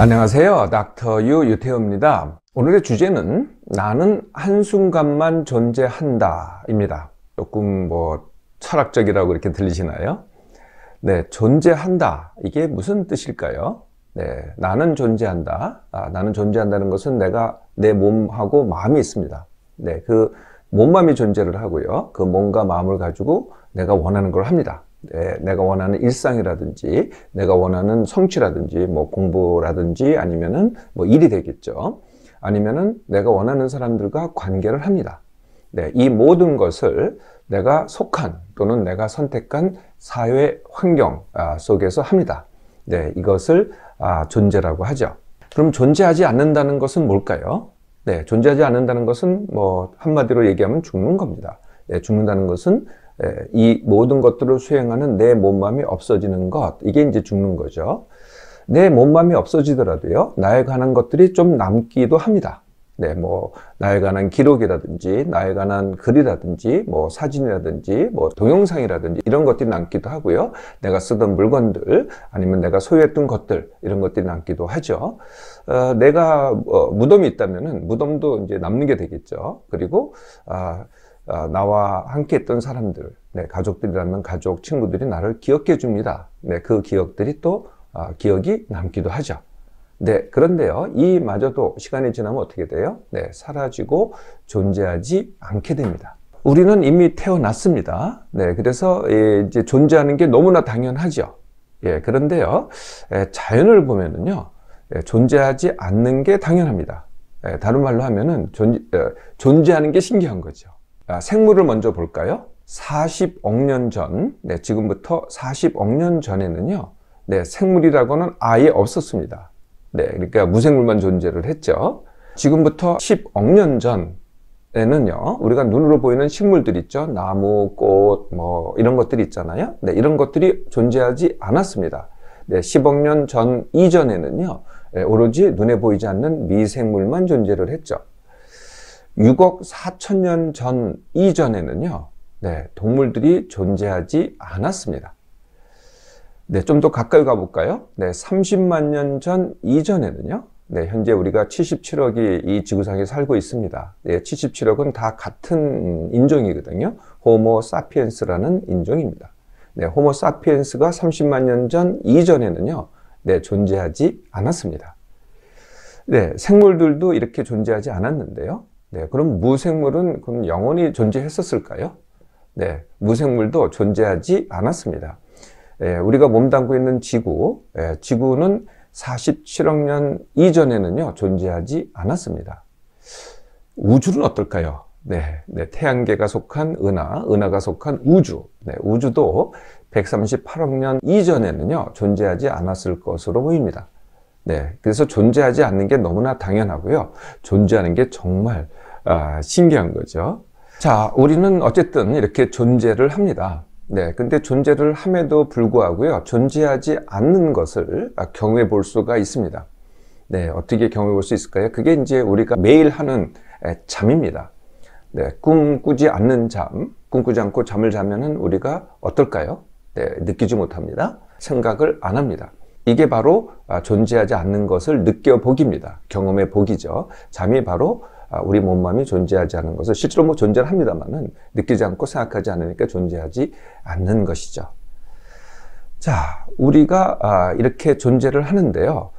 안녕하세요. 닥터 유태우입니다. 오늘의 주제는 나는 한순간만 존재한다 입니다. 조금 철학적이라고 그렇게 들리시나요? 네, 존재한다. 이게 무슨 뜻일까요? 네, 나는 존재한다. 나는 존재한다는 것은 내 몸하고 마음이 있습니다. 네, 그 몸맘이 존재를 하고요. 그 몸과 마음을 가지고 내가 원하는 걸 합니다. 네, 내가 원하는 일상이라든지 내가 원하는 성취라든지 공부라든지 아니면은 일이 되겠죠. 아니면은 내가 원하는 사람들과 관계를 합니다. 네, 이 모든 것을 내가 속한 또는 내가 선택한 사회 환경 속에서 합니다. 네, 이것을 존재라고 하죠. 그럼 존재하지 않는다는 것은 뭘까요? 네, 존재하지 않는다는 것은 한마디로 얘기하면 죽는 겁니다. 네, 죽는다는 것은 이 모든 것들을 수행하는 내 몸맘이 없어지는 것, 이게 이제 죽는 거죠. 내 몸맘이 없어지더라도요, 나에 관한 것들이 좀 남기도 합니다. 네, 나에 관한 기록이라든지, 나에 관한 글이라든지, 사진이라든지, 동영상이라든지, 이런 것들이 남기도 하고요. 내가 쓰던 물건들, 아니면 내가 소유했던 것들, 이런 것들이 남기도 하죠. 내가 무덤이 있다면은, 무덤도 이제 남는 게 되겠죠. 그리고, 나와 함께 했던 사람들, 네, 가족들이라면 가족, 친구들이 나를 기억해 줍니다. 네, 그 기억들이 또 기억이 남기도 하죠. 네, 그런데요, 이마저도 시간이 지나면 어떻게 돼요? 네, 사라지고 존재하지 않게 됩니다. 우리는 이미 태어났습니다. 네, 그래서 이제 존재하는 게 너무나 당연하죠. 예, 그런데요, 자연을 보면은요, 존재하지 않는 게 당연합니다. 다른 말로 하면은 존재하는 게 신기한 거죠. 생물을 먼저 볼까요? 40억 년 전, 네, 지금부터 40억 년 전에는요, 네, 생물이라고는 아예 없었습니다. 네, 그러니까 무생물만 존재를 했죠. 지금부터 10억 년 전에는요, 우리가 눈으로 보이는 식물들 있죠. 나무, 꽃, 이런 것들이 있잖아요. 네, 이런 것들이 존재하지 않았습니다. 네, 10억 년 전 이전에는요, 오로지 눈에 보이지 않는 미생물만 존재를 했죠. 6억 4천 년 전 이전에는요, 네, 동물들이 존재하지 않았습니다. 네, 좀 더 가까이 가볼까요? 네, 30만 년 전 이전에는요, 네, 현재 우리가 77억이 이 지구상에 살고 있습니다. 네, 77억은 다 같은 인종이거든요. 호모 사피엔스라는 인종입니다. 네, 호모 사피엔스가 30만 년 전 이전에는요, 네, 존재하지 않았습니다. 네, 생물들도 이렇게 존재하지 않았는데요. 네, 그럼 무생물은 그럼 영원히 존재했었을까요? 네, 무생물도 존재하지 않았습니다. 우리가 몸담고 있는 지구, 지구는 47억 년 이전에는요, 존재하지 않았습니다. 우주는 어떨까요? 네, 태양계가 속한 은하가 속한 우주, 네, 우주도 138억 년 이전에는요, 존재하지 않았을 것으로 보입니다. 네, 그래서 존재하지 않는 게 너무나 당연하고요. 존재하는 게 정말 신기한 거죠. 자, 우리는 어쨌든 이렇게 존재를 합니다. 네, 근데 존재를 함에도 불구하고요, 존재하지 않는 것을 경험해 볼 수가 있습니다. 네, 어떻게 경험해 볼 수 있을까요? 그게 이제 우리가 매일 하는 잠입니다. 네, 꿈꾸지 않고 잠을 자면은 우리가 어떨까요? 네, 느끼지 못합니다. 생각을 안 합니다. 이게 바로 존재하지 않는 것을 느껴보기입니다. 경험해 보기죠. 잠이 바로 우리 몸맘이 존재하지 않는 것을 실제로 존재를 합니다만은 느끼지 않고 생각하지 않으니까 존재하지 않는 것이죠. 자, 우리가 이렇게 존재를 하는데요.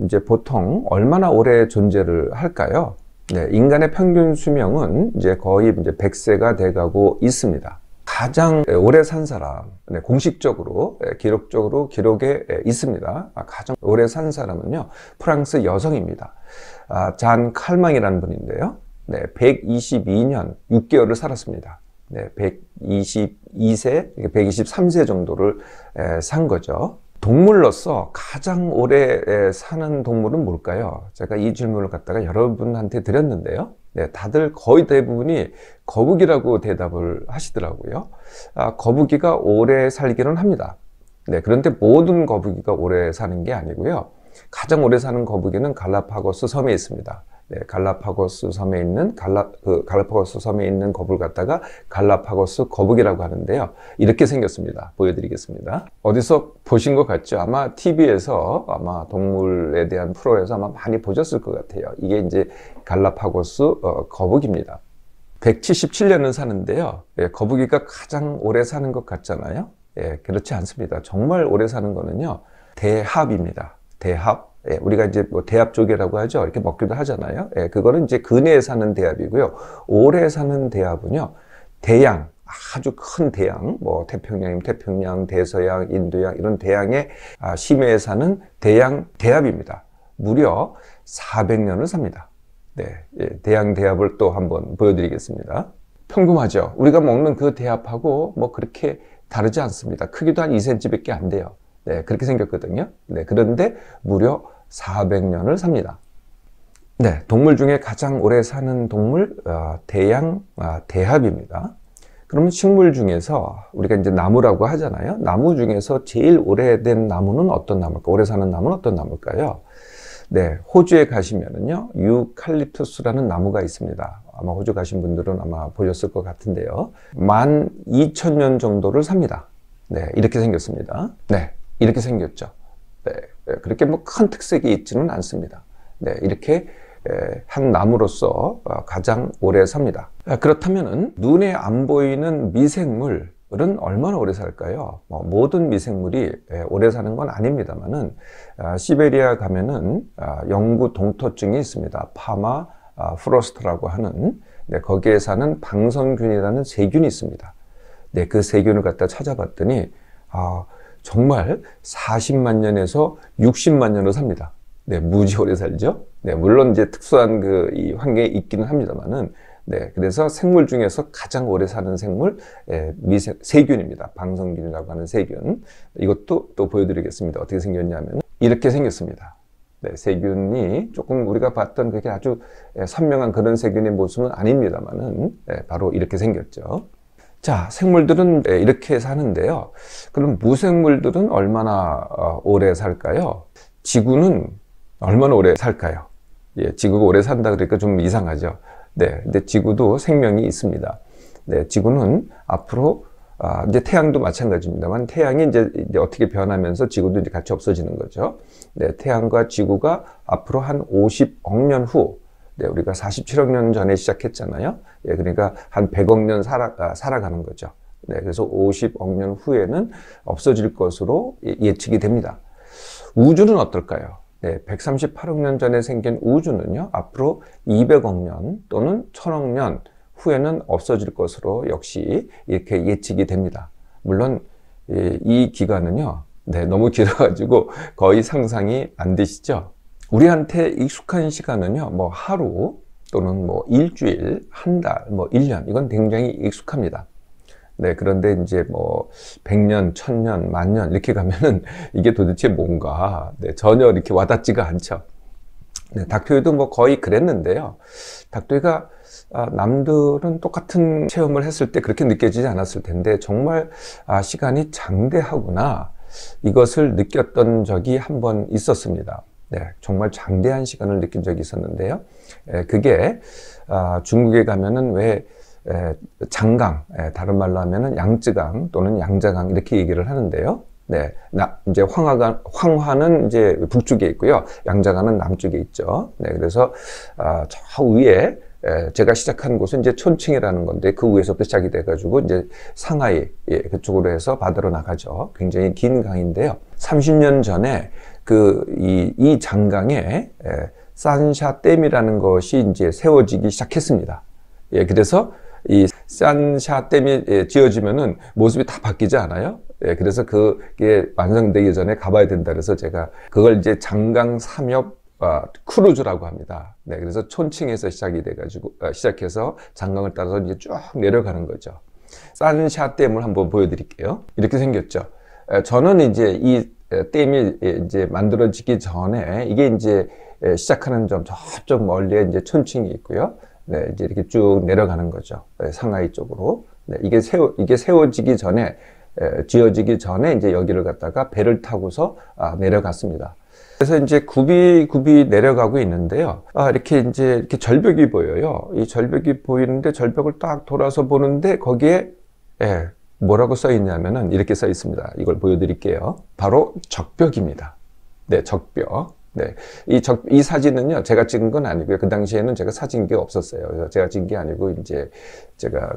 이제 보통 얼마나 오래 존재를 할까요? 네, 인간의 평균 수명은 이제 거의 이제 100세가 돼가고 있습니다. 가장 오래 산 사람, 네, 공식적으로, 기록적으로 기록에 있습니다. 가장 오래 산 사람은요, 프랑스 여성입니다. 잔 칼망이라는 분인데요. 네, 122년 6개월을 살았습니다. 네, 122세, 123세 정도를 산 거죠. 동물로서 가장 오래 사는 동물은 뭘까요? 제가 이 질문을 갖다가 여러분한테 드렸는데요. 네, 다들 거의 대부분이 거북이라고 대답을 하시더라고요. 거북이가 오래 살기는 합니다. 네, 그런데 모든 거북이가 오래 사는 게 아니고요. 가장 오래 사는 거북이는 갈라파고스 섬에 있습니다. 네, 갈라파고스 섬에 있는 갈라파고스 섬에 있는 거북을 갖다가 갈라파고스 거북이라고 하는데요. 이렇게 생겼습니다. 보여드리겠습니다. 어디서 보신 것 같죠? 아마 TV에서 아마 동물에 대한 프로에서 아마 많이 보셨을 것 같아요. 이게 이제 갈라파고스 거북입니다. 177년을 사는데요. 예, 거북이가 가장 오래 사는 것 같잖아요. 예, 그렇지 않습니다. 정말 오래 사는 거는요, 대합입니다. 대합. 예, 우리가 이제 뭐 대합조개라고 하죠. 이렇게 먹기도 하잖아요. 예, 그거는 이제 근해에 사는 대합이고요. 오래 사는 대합은요, 대양, 아주 큰 대양, 뭐 태평양이면 태평양, 대서양, 인도양 이런 대양의 심해에 사는 대합입니다. 무려 400년을 삽니다. 네, 예, 대양 대합을 또 한번 보여드리겠습니다. 평범하죠. 우리가 먹는 그 대합하고 뭐 그렇게 다르지 않습니다. 크기도 한 2cm 밖에 안 돼요. 네, 그렇게 생겼거든요. 네, 그런데 무려 400년을 삽니다. 네, 동물 중에 가장 오래 사는 동물, 대합입니다. 그러면 식물 중에서 우리가 이제 나무라고 하잖아요. 나무 중에서 제일 오래된 나무는 어떤 나무일까? 오래 사는 나무는 어떤 나무일까요? 네, 호주에 가시면은요, 유칼립투스라는 나무가 있습니다. 아마 호주 가신 분들은 아마 보셨을 것 같은데요. 12,000년 정도를 삽니다. 네, 이렇게 생겼습니다. 네, 이렇게 생겼죠. 네, 그렇게 뭐 큰 특색이 있지는 않습니다. 네, 이렇게 한 나무로서 가장 오래 삽니다. 그렇다면은 눈에 안 보이는 미생물은 얼마나 오래 살까요? 모든 미생물이 오래 사는 건 아닙니다만은 시베리아 가면은 영구 동토증이 있습니다. 파마 프로스트라고 하는, 네, 거기에 사는 방성균이라는 세균이 있습니다. 네, 그 세균을 갖다 찾아봤더니 정말 40만 년에서 60만 년을 삽니다. 네, 무지 오래 살죠. 네, 물론 이제 특수한 이 환경에 있기는 합니다만은, 네, 그래서 생물 중에서 가장 오래 사는 생물, 세균입니다. 방성균이라고 하는 세균. 이것도 또 보여드리겠습니다. 어떻게 생겼냐면 이렇게 생겼습니다. 네, 세균이 조금 우리가 봤던 그게 아주 선명한 그런 세균의 모습은 아닙니다만은, 바로 이렇게 생겼죠. 자, 생물들은 이렇게 사는데요. 그럼 무생물들은 얼마나 오래 살까요? 지구는 얼마나 오래 살까요? 예, 지구가 오래 산다 그러니까 좀 이상하죠. 네, 근데 지구도 생명이 있습니다. 네, 지구는 앞으로 이제 태양도 마찬가지입니다만 태양이 이제 어떻게 변하면서 지구도 이제 같이 없어지는 거죠. 네, 태양과 지구가 앞으로 한 50억 년 후, 네, 우리가 47억 년 전에 시작했잖아요. 예, 그러니까 한 100억 년 살아가는 거죠. 네, 그래서 50억 년 후에는 없어질 것으로 예측이 됩니다. 우주는 어떨까요? 네, 138억 년 전에 생긴 우주는요, 앞으로 200억 년 또는 1000억 년 후에는 없어질 것으로 역시 이렇게 예측이 됩니다. 물론 이 기간은요, 네, 너무 길어가지고 거의 상상이 안 되시죠? 우리한테 익숙한 시간은요, 뭐 하루 또는 뭐 일주일, 한 달, 뭐 1년, 이건 굉장히 익숙합니다. 네, 그런데 이제 뭐 100년, 1000년, 만년 이렇게 가면은 이게 도대체 뭔가, 네, 전혀 이렇게 와닿지가 않죠. 네, 닥터이도 뭐 거의 그랬는데요. 닥터이가 남들은 똑같은 체험을 했을 때 그렇게 느껴지지 않았을 텐데 정말 시간이 장대하구나, 이것을 느꼈던 적이 한 번 있었습니다. 네, 정말 장대한 시간을 느낀 적이 있었는데요. 그게 중국에 가면은 왜 장강, 다른 말로 하면은 양쯔강 또는 양자강 이렇게 얘기를 하는데요. 네, 이제 황화는 이제 북쪽에 있고요, 양자강은 남쪽에 있죠. 네, 그래서 저 위에 제가 시작한 곳은 이제 촌칭이라는 건데 그 위에서부터 시작이 돼가지고 이제 상하이, 그쪽으로 해서 바다로 나가죠. 굉장히 긴 강인데요. 30년 전에 이 장강에 산샤댐이라는 것이 이제 세워지기 시작했습니다. 예, 그래서 이 산샤댐이 지어지면은 모습이 다 바뀌지 않아요? 예, 그래서 그게 완성되기 전에 가봐야 된다 그래서 제가 그걸 이제 장강 삼엽 크루즈라고 합니다. 네, 그래서 촌칭에서 시작이 돼가지고 시작해서 장강을 따라서 이제 쭉 내려가는 거죠. 산샤댐을 한번 보여드릴게요. 이렇게 생겼죠. 저는 이제 이 댐이 이제 만들어지기 전에 이게 이제 시작하는 점 저쪽 멀리에 이제 촌칭이 있고요. 네, 이제 이렇게 쭉 내려가는 거죠. 상하이 쪽으로. 네, 이게 세워지기 전에, 지어지기 전에 이제 여기를 갖다가 배를 타고서 내려갔습니다. 그래서 이제 굽이 내려가고 있는데요. 이렇게 절벽이 보여요. 이 절벽이 보이는데 절벽을 딱 돌아서 보는데 거기에 뭐라고 써 있냐면은 이렇게 써 있습니다. 이걸 보여드릴게요. 바로 적벽입니다. 네, 적벽. 네, 이 사진은요, 제가 찍은 건 아니고요. 그 당시에는 제가 사진기가 없었어요. 그래서 제가 찍은 게 아니고, 이제 제가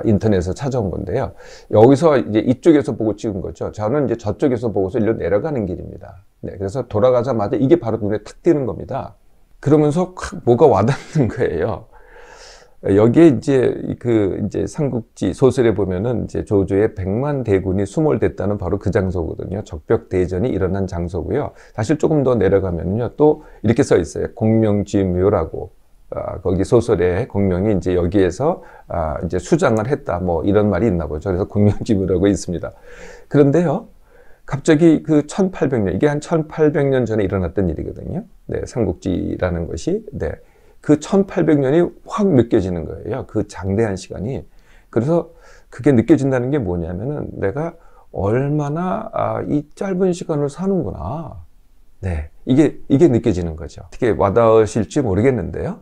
인터넷에서 찾아온 건데요. 여기서 이제 이쪽에서 보고 찍은 거죠. 저는 이제 저쪽에서 보고서 일로 내려가는 길입니다. 네, 그래서 돌아가자마자 이게 바로 눈에 탁 띄는 겁니다. 그러면서 뭐가 와닿는 거예요. 여기에 이제 삼국지 소설에 보면은 이제 조조의 100만 대군이 수몰됐다는 바로 그 장소거든요. 적벽 대전이 일어난 장소고요. 사실 조금 더 내려가면요, 또 이렇게 써 있어요. 공명지묘라고. 거기 소설의 공명이 이제 여기에서 이제 수장을 했다, 뭐 이런 말이 있나 보죠. 그래서 공명지묘라고 있습니다. 그런데요, 갑자기 그 1800년, 이게 한 1800년 전에 일어났던 일이거든요. 네, 삼국지라는 것이. 네. 그 1800년이 확 느껴지는 거예요. 그 장대한 시간이. 그래서 그게 느껴진다는 게 뭐냐면은 내가 얼마나 이 짧은 시간을 사는구나. 네. 이게 느껴지는 거죠. 어떻게 와닿으실지 모르겠는데요.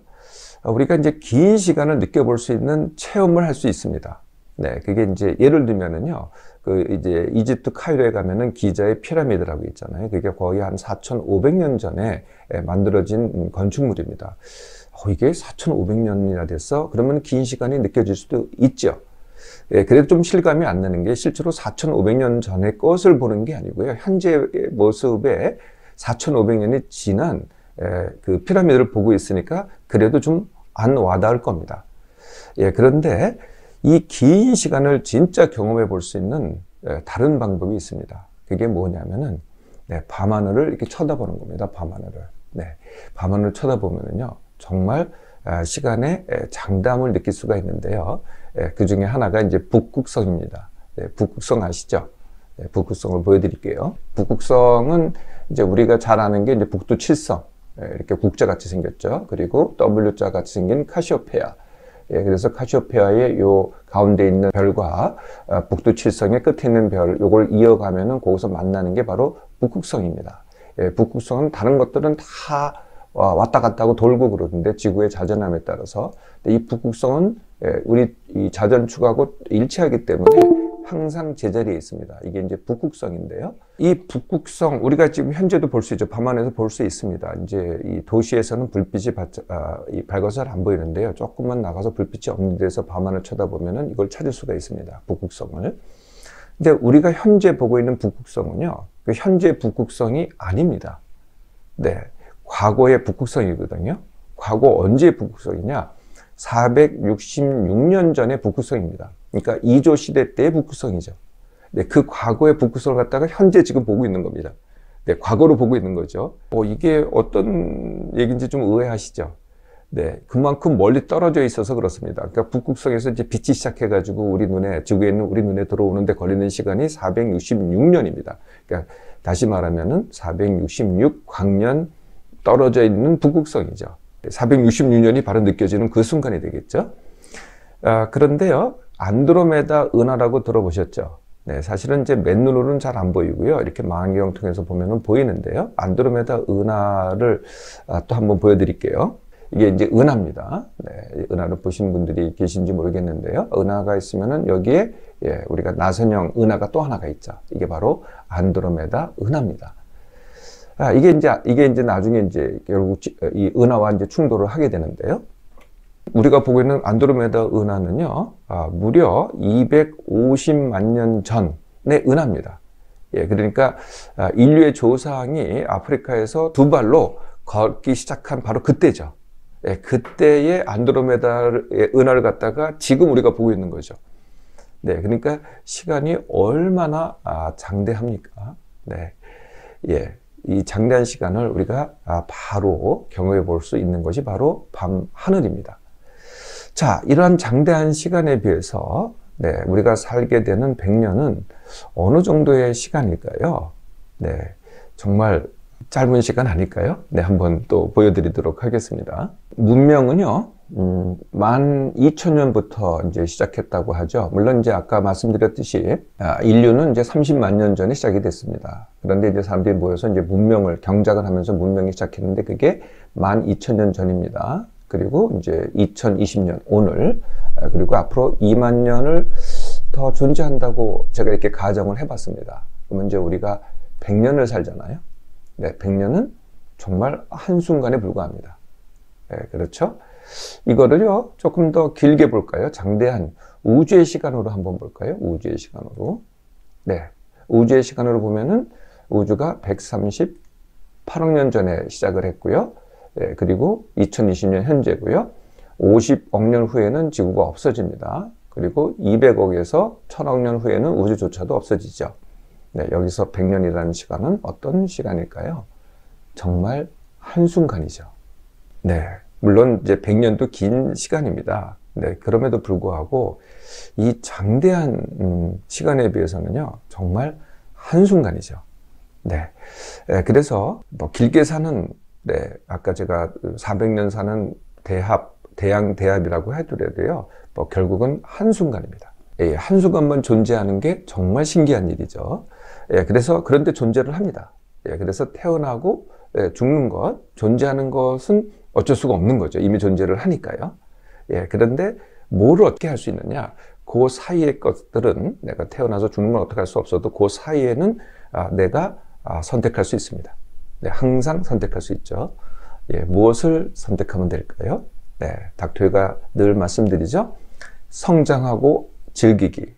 우리가 이제 긴 시간을 느껴볼 수 있는 체험을 할 수 있습니다. 네. 그게 이제 예를 들면은요. 이제 이집트 카이로에 가면은 기자의 피라미드라고 있잖아요. 그게 거의 한 4500년 전에 만들어진 건축물입니다. 이게 4,500년이나 됐어? 그러면 긴 시간이 느껴질 수도 있죠. 그래도 좀 실감이 안 나는 게 실제로 4,500년 전의 것을 보는 게 아니고요. 현재의 모습에 4,500년이 지난 그 피라미드를 보고 있으니까 그래도 좀 안 와닿을 겁니다. 그런데 이 긴 시간을 진짜 경험해 볼 수 있는 다른 방법이 있습니다. 그게 뭐냐면은 밤하늘을 이렇게 쳐다보는 겁니다. 밤하늘을. 네. 밤하늘을 쳐다보면은요. 정말 시간의 장담을 느낄 수가 있는데요. 그 중에 하나가 이제 북극성입니다. 북극성 아시죠? 북극성을 보여드릴게요. 북극성은 이제 우리가 잘 아는 게 이제 북두 7성. 이렇게 국자 같이 생겼죠. 그리고 W자 같이 생긴 카시오페아. 그래서 카시오페아의 요 가운데 있는 별과 북두 7성의 끝에 있는 별, 요걸 이어가면은 거기서 만나는 게 바로 북극성입니다. 북극성은 다른 것들은 다 왔다 갔다 하고 돌고 그러는데 지구의 자전함에 따라서 이 북극성은 우리 이 자전축하고 일치하기 때문에 항상 제자리에 있습니다. 이게 이제 북극성인데요. 이 북극성 우리가 지금 현재도 볼 수 있죠. 밤하늘에서 볼 수 있습니다. 이제 이 도시에서는 불빛이 밝아서 잘 안 보이는데요. 조금만 나가서 불빛이 없는 데서 밤하늘 쳐다보면은 이걸 찾을 수가 있습니다. 북극성을. 근데 우리가 현재 보고 있는 북극성은요. 그 현재 북극성이 아닙니다. 네. 과거의 북극성이거든요. 과거 언제의 북극성이냐? 466년 전의 북극성입니다. 그러니까 이조 시대 때의 북극성이죠. 네, 그 과거의 북극성을 갖다가 현재 지금 보고 있는 겁니다. 네, 과거로 보고 있는 거죠. 이게 어떤 얘기인지 좀 의아하시죠? 네, 그만큼 멀리 떨어져 있어서 그렇습니다. 그러니까 북극성에서 이제 빛이 시작해가지고 우리 눈에, 지구에 있는 우리 눈에 들어오는데 걸리는 시간이 466년입니다. 그러니까 다시 말하면은 466광년 떨어져 있는 북극성이죠. 466년이 바로 느껴지는 그 순간이 되겠죠. 그런데요, 안드로메다 은하라고 들어보셨죠? 네, 사실은 이제 맨눈으로는 잘 안 보이고요. 이렇게 망원경 통해서 보면은 보이는데요. 안드로메다 은하를 또 한번 보여드릴게요. 이게 이제 은하입니다. 네, 은하를 보신 분들이 계신지 모르겠는데요. 은하가 있으면은 여기에 우리가 나선형 은하가 또 하나가 있죠. 이게 바로 안드로메다 은하입니다. 이게 이제 나중에 이제 결국 이 은하와 이제 충돌을 하게 되는데요. 우리가 보고 있는 안드로메다 은하는요, 무려 250만 년 전의 은하입니다. 그러니까 인류의 조상이 아프리카에서 두 발로 걷기 시작한 바로 그때죠. 그때의 안드로메다의 은하를 갖다가 지금 우리가 보고 있는 거죠. 네, 그러니까 시간이 얼마나 장대합니까? 네, 이 장대한 시간을 우리가 바로 경험해 볼 수 있는 것이 바로 밤 하늘입니다. 자, 이러한 장대한 시간에 비해서 우리가 살게 되는 100년은 어느 정도의 시간일까요? 네, 정말 짧은 시간 아닐까요? 네, 한번 또 보여드리도록 하겠습니다. 문명은요, 12,000년부터 이제 시작했다고 하죠. 물론 이제 아까 말씀드렸듯이 인류는 이제 30만 년 전에 시작이 됐습니다. 그런데 이제 사람들이 모여서 이제 문명을 경작을 하면서 문명이 시작했는데 그게 12,000년 전입니다. 그리고 이제 2020년 오늘 그리고 앞으로 2만 년을 더 존재한다고 제가 이렇게 가정을 해봤습니다. 그러면 이제 우리가 100년을 살잖아요. 네, 100년은 정말 한순간에 불과합니다. 네, 그렇죠? 이거를요, 조금 더 길게 볼까요? 장대한 우주의 시간으로 한번 볼까요? 우주의 시간으로. 네. 우주의 시간으로 보면은 우주가 138억 년 전에 시작을 했고요. 네, 그리고 2020년 현재고요. 50억 년 후에는 지구가 없어집니다. 그리고 200억에서 1000억 년 후에는 우주조차도 없어지죠. 네, 여기서 100년이라는 시간은 어떤 시간일까요? 정말 한순간이죠. 네. 물론 이제 100년도 긴 시간입니다. 네, 그럼에도 불구하고 이 장대한 시간에 비해서는요, 정말 한순간이죠. 네. 그래서 뭐 길게 사는, 네, 아까 제가 400년 사는 대양대합이라고 해더라도요, 뭐 결국은 한순간입니다. 한순간만 존재하는 게 정말 신기한 일이죠. 그래서 그런데 존재를 합니다. 그래서 태어나고 죽는 것, 존재하는 것은 어쩔 수가 없는 거죠. 이미 존재를 하니까요. 그런데 뭐를 어떻게 할 수 있느냐? 그 사이의 것들은 내가 태어나서 죽는 건 어떻게 할 수 없어도 그 사이에는 내가 선택할 수 있습니다. 네, 항상 선택할 수 있죠. 무엇을 선택하면 될까요? 네, 닥터가 늘 말씀드리죠. 성장하고 즐기기.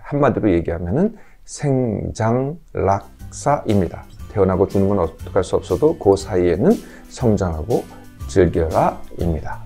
한마디로 얘기하면은 생장락사입니다. 태어나고 죽는 건 어떻게 할 수 없어도 그 사이에는 성장하고 즐겨라입니다.